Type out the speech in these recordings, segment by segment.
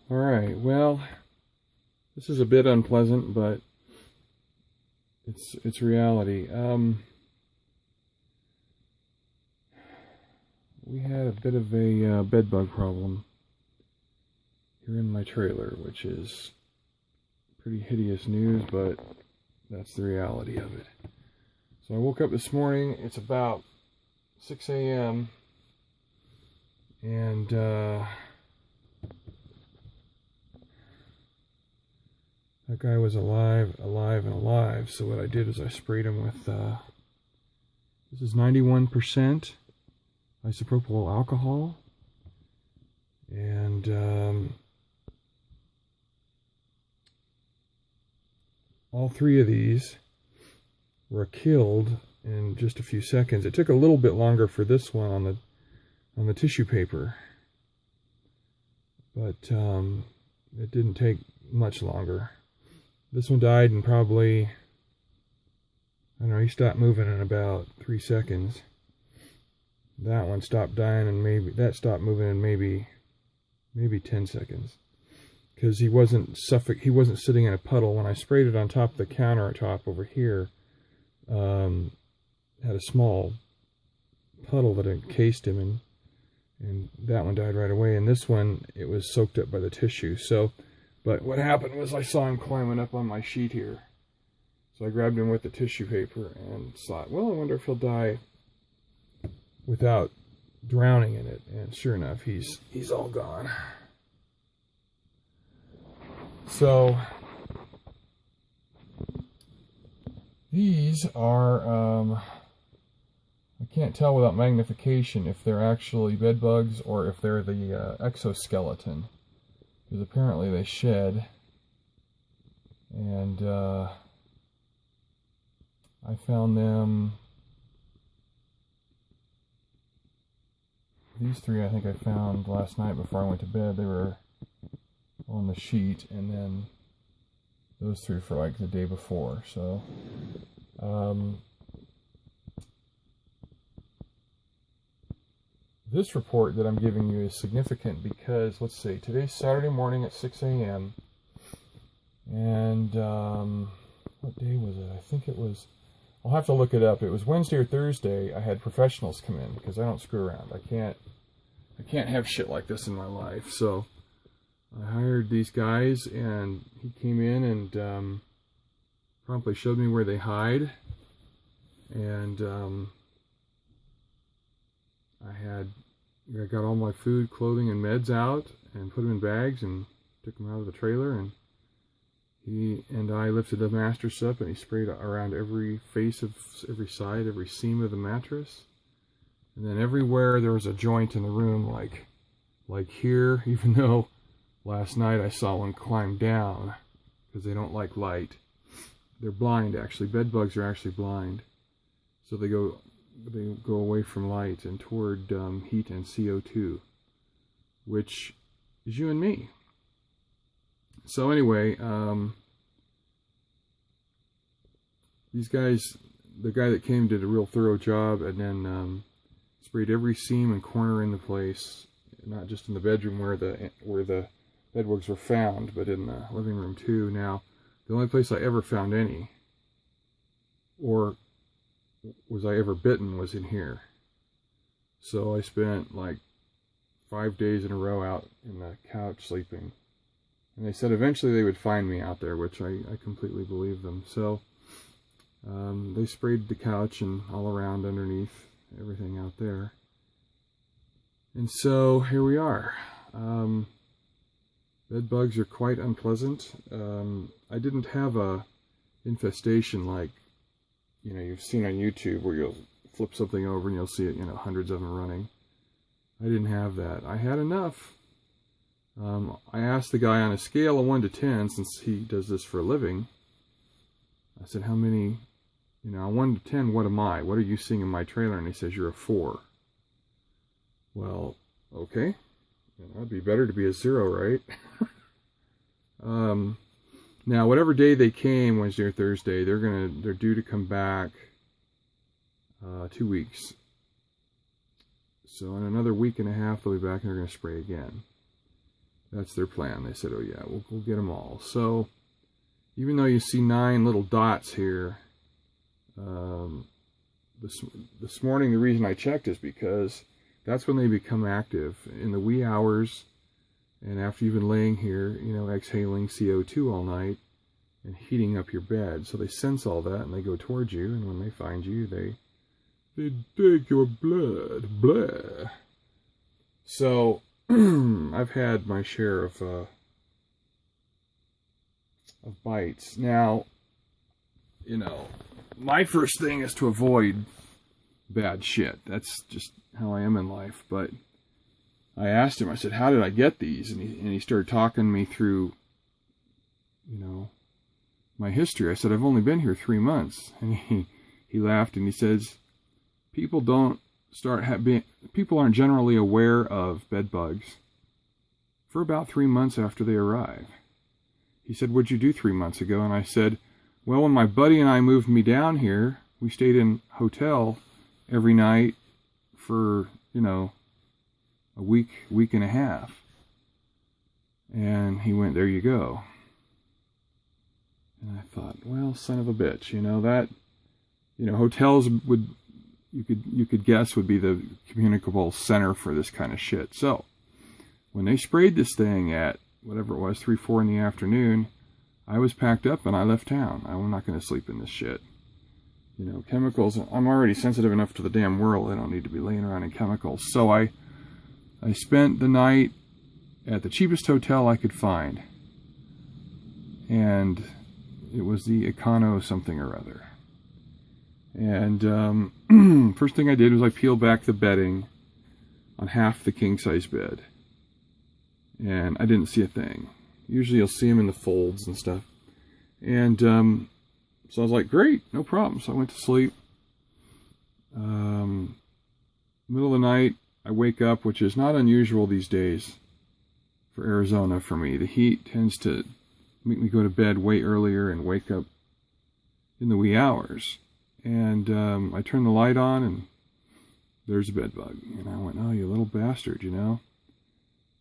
All right, well, this is a bit unpleasant, but it's reality. We had a bit of a bed bug problem here in my trailer, which is pretty hideous news, but that's the reality of it. So I woke up this morning. It's about 6 a.m. and that guy was alive. So what I did is I sprayed him with this is 91% isopropyl alcohol, and all three of these were killed in just a few seconds. It took a little bit longer for this one on the tissue paper, but it didn't take much longer. This one died in probably, I don't know, he stopped moving in about 3 seconds. That one stopped dying, and that stopped moving in maybe 10 seconds. Because he wasn't sitting in a puddle. When I sprayed it on top of the countertop over here, had a small puddle that encased him, and that one died right away. And this one, it was soaked up by the tissue. So, but what happened was I saw him climbing up on my sheet here. So I grabbed him with the tissue paper and thought, well, I wonder if he'll die without drowning in it. And sure enough, he's all gone. So these are, I can't tell without magnification if they're actually bed bugs or if they're the exoskeleton, because apparently they shed, and I found them, these three I think I found last night before I went to bed. They were on the sheet, and then those three for like the day before. So this report that I'm giving you is significant because, let's see, today's Saturday morning at 6 a.m. and what day was it? I think it was, I'll have to look it up. It was Wednesday or Thursday. I had professionals come in because I don't screw around. I can't have shit like this in my life. So I hired these guys, and he came in and promptly showed me where they hide. And I got all my food, clothing, and meds out and put them in bags and took them out of the trailer. And he and I lifted the mattress up, and he sprayed around every face of every side, every seam of the mattress. And then everywhere there was a joint in the room, like here, even though last night I saw one climb down because they don't like light. They're blind, actually. Bed bugs are actually blind. So they go away from light and toward heat and CO2, which is you and me. So anyway, these guys, the guy that came did a real thorough job, and then sprayed every seam and corner in the place, not just in the bedroom where the bedbugs were found, but in the living room too. Now, the only place I ever found any, or was I ever bitten, was in here. So I spent like 5 days in a row out in the couch sleeping. And they said eventually they would find me out there, which I completely believe them. So they sprayed the couch and all around underneath, everything out there. And so here we are. Bed bugs are quite unpleasant. I didn't have a infestation like, you know, you've seen on YouTube where you'll flip something over and you'll see it, you know, hundreds of them running. I didn't have that. I had enough. I asked the guy on a scale of 1 to 10, since he does this for a living. I said, how many, you know, 1 to 10, what am I? What are you seeing in my trailer? And he says, you're a 4. Well, okay. You know, it'd be better to be a 0, right? Now, whatever day they came, Wednesday or Thursday, they're due to come back 2 weeks. So in another week and a half, they'll be back and they're going to spray again. That's their plan. They said, oh yeah, we'll get them all. So even though you see 9 little dots here, this morning the reason I checked is because that's when they become active in the wee hours, and after you've been laying here, you know, exhaling CO2 all night and heating up your bed. So they sense all that and they go towards you, and when they find you, they take your blood. Blah. So I've had my share of bites. Now, you know, my first thing is to avoid bad shit. That's just how I am in life. But I asked him, I said, how did I get these? And he started talking me through, you know, my history. I said, I've only been here 3 months. And he laughed and he says, people aren't generally aware of bed bugs for about 3 months after they arrive. He said, what'd you do 3 months ago? And I said, well, when my buddy and I moved me down here, we stayed in a hotel every night for, you know, a week and a half. And he went, there you go. And I thought, well, son of a bitch, you know, that, you know, hotels would, you could guess would be the communicable center for this kind of shit. So when they sprayed this thing at whatever it was, 3, 4 in the afternoon, I was packed up and I left town. I'm not going to sleep in this shit. You know, chemicals, I'm already sensitive enough to the damn world. I don't need to be laying around in chemicals. So I spent the night at the cheapest hotel I could find. And it was the Econo something or other. And first thing I did was I peeled back the bedding on half the king-size bed. And I didn't see a thing. Usually you'll see them in the folds and stuff. And so I was like, great, no problem. So I went to sleep. Middle of the night, I wake up, which is not unusual these days for Arizona for me. The heat tends to make me go to bed way earlier and wake up in the wee hours. And I turned the light on and there's a bed bug. And I went, oh, you little bastard, you know.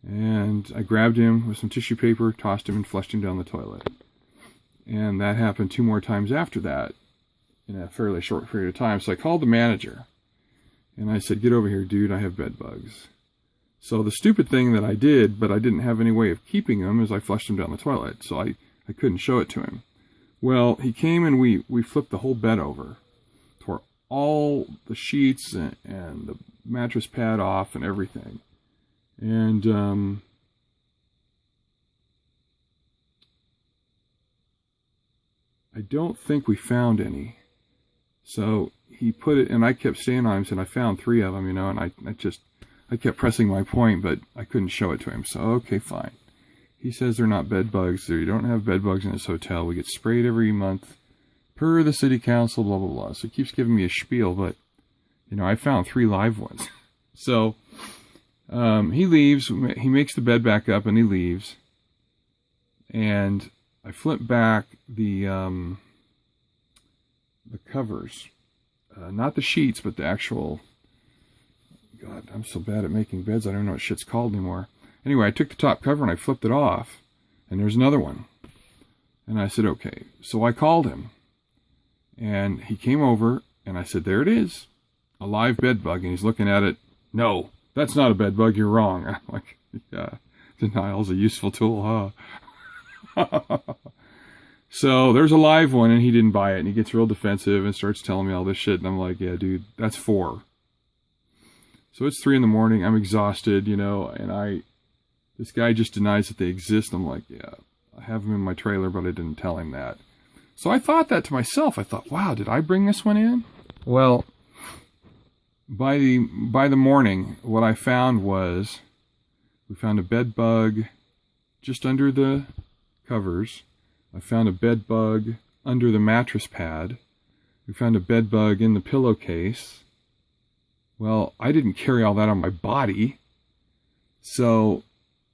And I grabbed him with some tissue paper, tossed him, and flushed him down the toilet. And that happened 2 more times after that in a fairly short period of time. So I called the manager and I said, get over here, dude, I have bed bugs. So the stupid thing that I did, but I didn't have any way of keeping them, is I flushed him down the toilet. So I couldn't show it to him. Well, he came and we flipped the whole bed over, tore all the sheets and the mattress pad off and everything. And I don't think we found any. So he put it, and I kept staying on him, said I found 3 of them, you know, and I kept pressing my point, but I couldn't show it to him. So, okay, fine. He says they're not bed bugs. You don't have bed bugs in this hotel. We get sprayed every month per the city council, blah, blah, blah. So he keeps giving me a spiel, but, you know, I found 3 live ones. So he leaves. He makes the bed back up, and he leaves. And I flip back the covers. Not the sheets, but the actual... God, I'm so bad at making beds, I don't know what shit's called anymore. Anyway, I took the top cover and I flipped it off, and there's another one. And I said, okay. So I called him, and he came over, and I said, there it is, a live bed bug. And he's looking at it. No, that's not a bed bug, you're wrong. I'm like, yeah, denial's a useful tool, huh? So there's a live one, and he didn't buy it, and he gets real defensive and starts telling me all this shit, and I'm like, yeah, dude, that's 4. So it's 3 in the morning, I'm exhausted, you know, and this guy just denies that they exist. I'm like, yeah, I have them in my trailer, but I didn't tell him that. So I thought that to myself. I thought, wow, did I bring this one in? Well, by the morning, what I found was, we found a bed bug just under the covers. I found a bed bug under the mattress pad. We found a bed bug in the pillowcase. Well, I didn't carry all that on my body. So,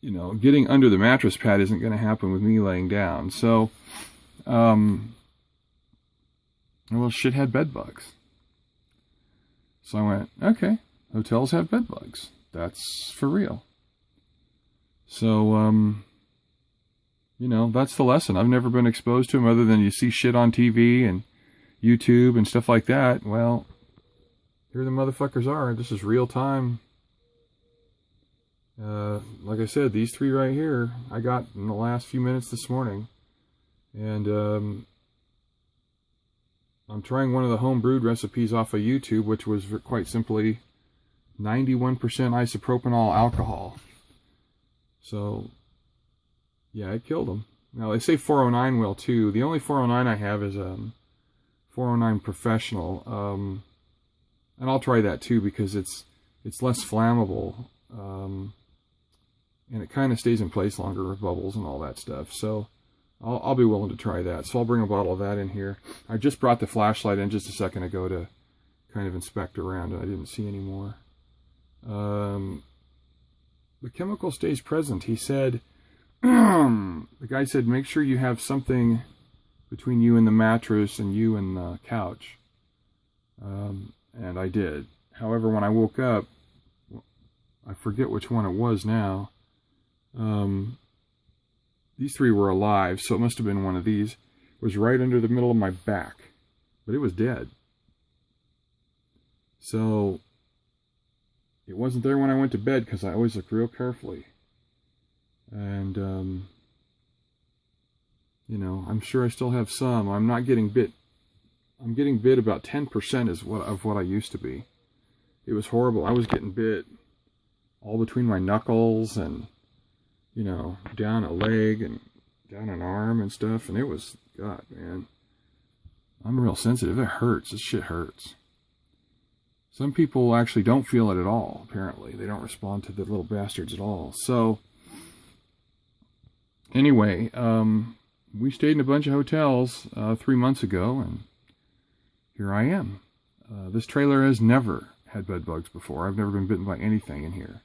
you know, getting under the mattress pad isn't going to happen with me laying down. So, well, shit had bed bugs. So I went, okay, hotels have bed bugs. That's for real. So, you know, that's the lesson. I've never been exposed to them other than you see shit on TV and YouTube and stuff like that. Well, here the motherfuckers are. This is real time. Like I said, these three right here, I got in the last few minutes this morning. And I'm trying one of the home brewed recipes off of YouTube, which was quite simply 91% isopropanol alcohol. So, yeah, it killed them. Now, they say 409 will, too. The only 409 I have is 409 Professional. And I'll try that, too, because it's less flammable. And it kind of stays in place longer with bubbles and all that stuff. So, I'll be willing to try that. So, I'll bring a bottle of that in here. I just brought the flashlight in just a second ago to kind of inspect around, and I didn't see any more. The chemical stays present. He said, the guy said, make sure you have something between you and the mattress and you and the couch. And I did. However, when I woke up, I forget which one it was now. These three were alive, so it must have been one of these. It was right under the middle of my back, but it was dead. So it wasn't there when I went to bed because I always look real carefully. And, you know, I'm sure I still have some. I'm not getting bit. I'm getting bit about 10% of what I used to be. It was horrible. I was getting bit all between my knuckles and, you know, down a leg and down an arm and stuff. And it was, God, man, I'm real sensitive. It hurts. This shit hurts. Some people actually don't feel it at all, apparently. They don't respond to the little bastards at all. So, anyway, we stayed in a bunch of hotels 3 months ago, and here I am. This trailer has never had bed bugs before. I've never been bitten by anything in here.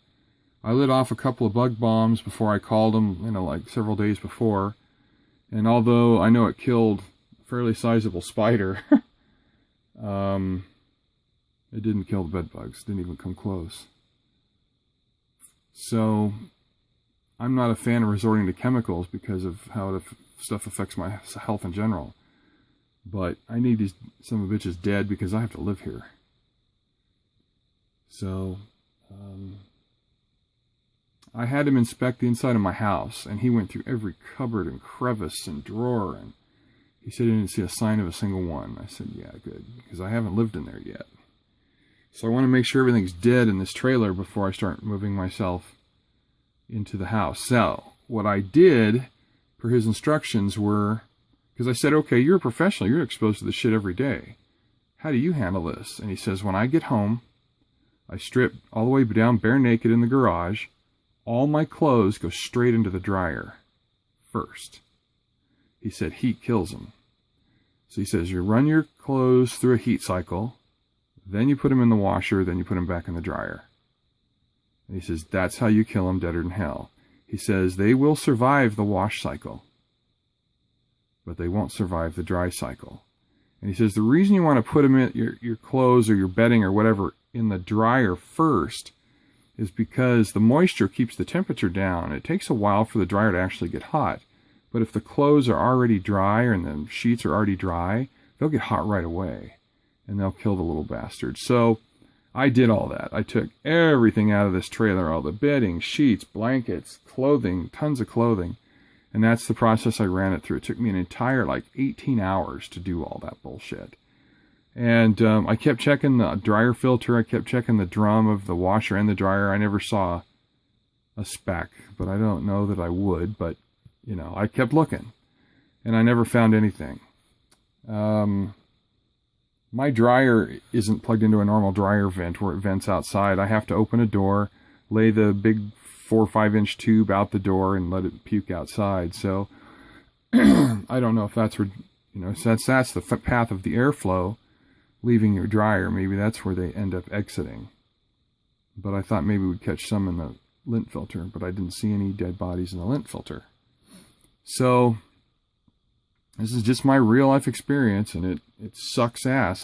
I lit off a couple of bug bombs before I called them, you know, like several days before. And although I know it killed a fairly sizable spider, it didn't kill the bed bugs. It didn't even come close. So, I'm not a fan of resorting to chemicals because of how stuff affects my health in general. But I need these son of a bitches dead because I have to live here. So, I had him inspect the inside of my house, and he went through every cupboard and crevice and drawer, and he said he didn't see a sign of a single one. I said, yeah, good, because I haven't lived in there yet. So I want to make sure everything's dead in this trailer before I start moving myself into the house. So, what I did, per his instructions, were, because I said, okay, you're a professional, you're exposed to this shit every day. How do you handle this? And he says, when I get home, I strip all the way down bare naked in the garage. All my clothes go straight into the dryer first. He said heat kills them. So he says you run your clothes through a heat cycle, then you put them in the washer, then you put them back in the dryer. And he says that's how you kill them deader than hell. He says they will survive the wash cycle, but they won't survive the dry cycle. And he says the reason you want to put them in your clothes or your bedding or whatever in the dryer first is because the moisture keeps the temperature down. It takes a while for the dryer to actually get hot. But if the clothes are already dry and the sheets are already dry, they'll get hot right away. And they'll kill the little bastards. So I did all that. I took everything out of this trailer, all the bedding, sheets, blankets, clothing, tons of clothing. And that's the process I ran it through. It took me an entire 18 hours to do all that bullshit. And I kept checking the dryer filter. I kept checking the drum of the washer and the dryer. I never saw a speck, but I don't know that I would. But, you know, I kept looking, and I never found anything. My dryer isn't plugged into a normal dryer vent where it vents outside. I have to open a door, lay the big 4 or 5 inch tube out the door, and let it puke outside. So I don't know if that's where, you know, so that's the path of the airflow leaving your dryer. Maybe that's where they end up exiting. But I thought maybe we'd catch some in the lint filter, but I didn't see any dead bodies in the lint filter. So this is just my real life experience, and it sucks ass.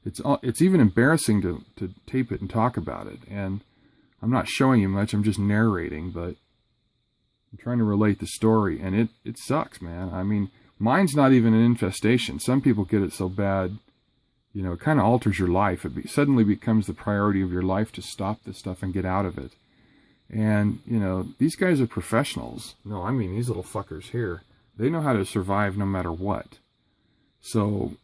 It's even embarrassing to tape it and talk about it. And I'm not showing you much, I'm just narrating, but I'm trying to relate the story, and it sucks, man. I mean, mine's not even an infestation. Some people get it so bad, you know, it kind of alters your life. It suddenly becomes the priority of your life to stop this stuff and get out of it. And, you know, these guys are professionals. No, I mean these little fuckers here. They know how to survive no matter what. So,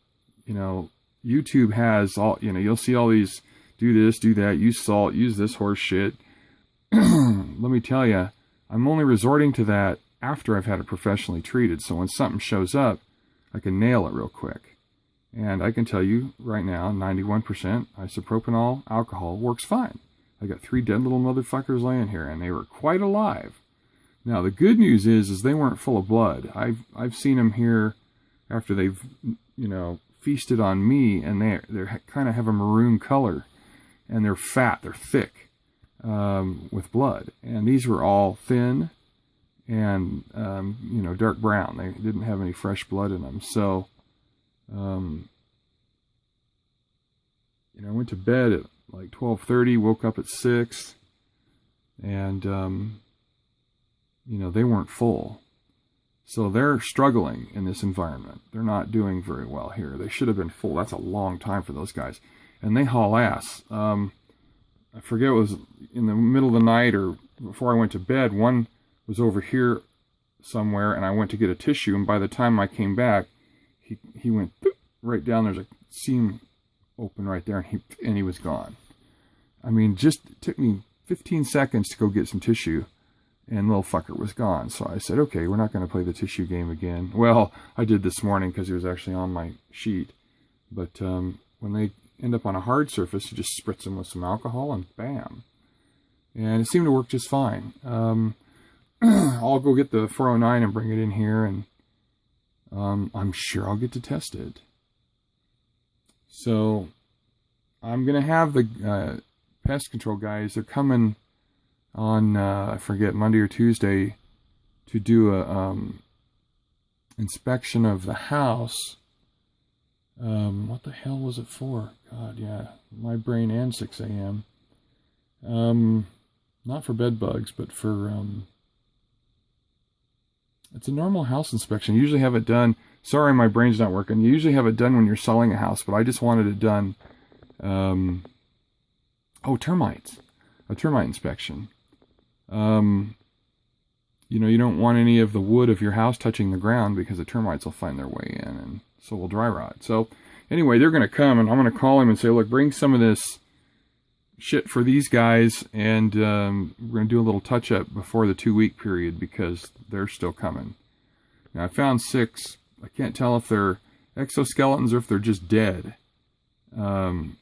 you know, YouTube has all, you know, you'll see all these, do this, do that, use salt, use this horse shit. Let me tell you, I'm only resorting to that after I've had it professionally treated. So when something shows up, I can nail it real quick. And I can tell you right now, 91% isopropanol alcohol works fine. I got 3 dead little motherfuckers laying here, and they were quite alive. Now, the good news is they weren't full of blood. I've seen them here after they've, you know, feasted on me, and they kind of have a maroon color, and they're fat, they're thick, with blood. And these were all thin and, you know, dark brown. They didn't have any fresh blood in them. So, you know, I went to bed at like 12:30, woke up at 6, and, you know, they weren't full. So they're struggling in this environment. They're not doing very well here. They should have been full. That's a long time for those guys. And they haul ass. I forget, it was in the middle of the night or before I went to bed. One was over here somewhere, and I went to get a tissue, and by the time I came back, he went right down. There's a seam open right there, and he was gone. I mean, just it took me 15 seconds to go get some tissue, and little fucker was gone. So I said, okay, we're not going to play the tissue game again. Well, I did this morning because he was actually on my sheet. But when they end up on a hard surface, you just spritz them with some alcohol, and bam. And it seemed to work just fine. I'll go get the 409 and bring it in here, and I'm sure I'll get to test it. So I'm going to have the pest control guys, they're coming on, I forget, Monday or Tuesday to do a inspection of the house. What the hell was it for? God, yeah, my brain, and 6 a.m. Not for bed bugs, but for, it's a normal house inspection. You usually have it done, sorry, my brain's not working. You usually have it done when you're selling a house, but I just wanted it done, termites. A termite inspection. You know, you don't want any of the wood of your house touching the ground because the termites will find their way in, and so will dry rot. So anyway, they're going to come, and I'm going to call him and say, look, bring some of this shit for these guys, and we're going to do a little touch-up before the 2-week period because they're still coming. Now, I found 6. I can't tell if they're exoskeletons or if they're just dead in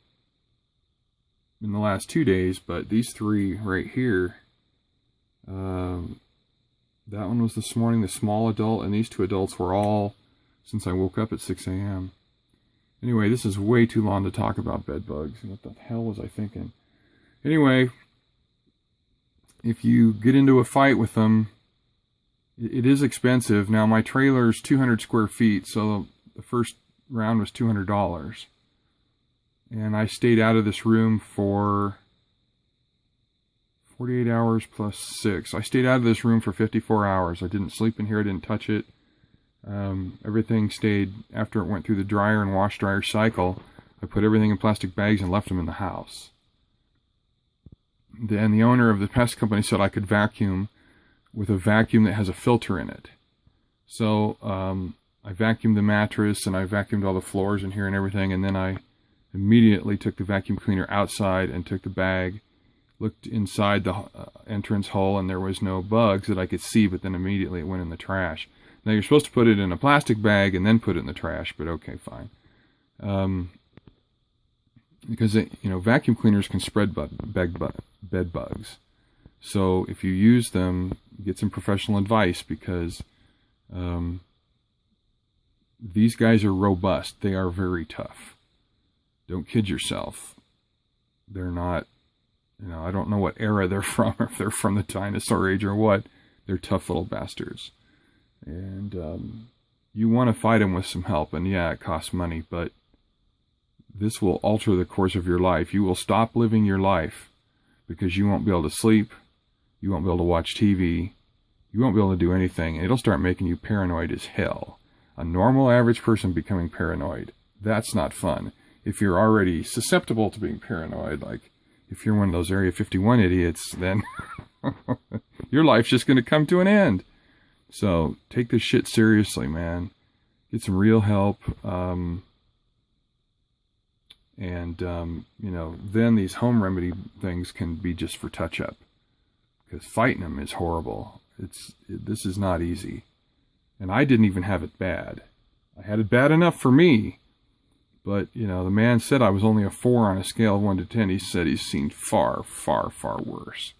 the last 2 days, but these 3 right here, that one was this morning, the small adult, and these 2 adults were all since I woke up at 6 a.m. Anyway, this is way too long to talk about bed bugs. What the hell was I thinking? Anyway, if you get into a fight with them, it is expensive. Now, my trailer's 200 square feet, so the first round was $200. And I stayed out of this room for 48 hours plus 6. I stayed out of this room for 54 hours. I didn't sleep in here. I didn't touch it. Everything stayed, after it went through the dryer and wash dryer cycle, I put everything in plastic bags and left them in the house. Then the owner of the pest company said I could vacuum with a vacuum that has a filter in it. So I vacuumed the mattress, and I vacuumed all the floors in here and everything, and then I immediately took the vacuum cleaner outside and took the bag, looked inside the entrance hole, and there was no bugs that I could see, but then immediately it went in the trash. Now, you're supposed to put it in a plastic bag and then put it in the trash, but okay, fine. Because, you know, vacuum cleaners can spread bed bugs. So if you use them, get some professional advice, because these guys are robust. They are very tough. Don't kid yourself. They're not, you know, I don't know what era they're from, or if they're from the dinosaur age or what. They're tough little bastards. And you want to fight them with some help. And yeah, it costs money, but this will alter the course of your life. You will stop living your life because you won't be able to sleep. You won't be able to watch TV. you won't be able to do anything. It'll start making you paranoid as hell. A normal average person becoming paranoid, that's not fun. If you're already susceptible to being paranoid, like if you're one of those Area 51 idiots, then your life's just going to come to an end. So take this shit seriously, man. Get some real help. You know, then these home remedy things can be just for touch-up. Because fighting them is horrible. This is not easy. And I didn't even have it bad. I had it bad enough for me. But, you know, the man said I was only a 4 on a scale of 1 to 10. He said he's seen far, far, far worse.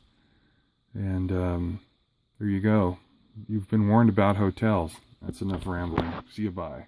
And there you go. You've been warned about hotels. That's enough rambling. See you, bye.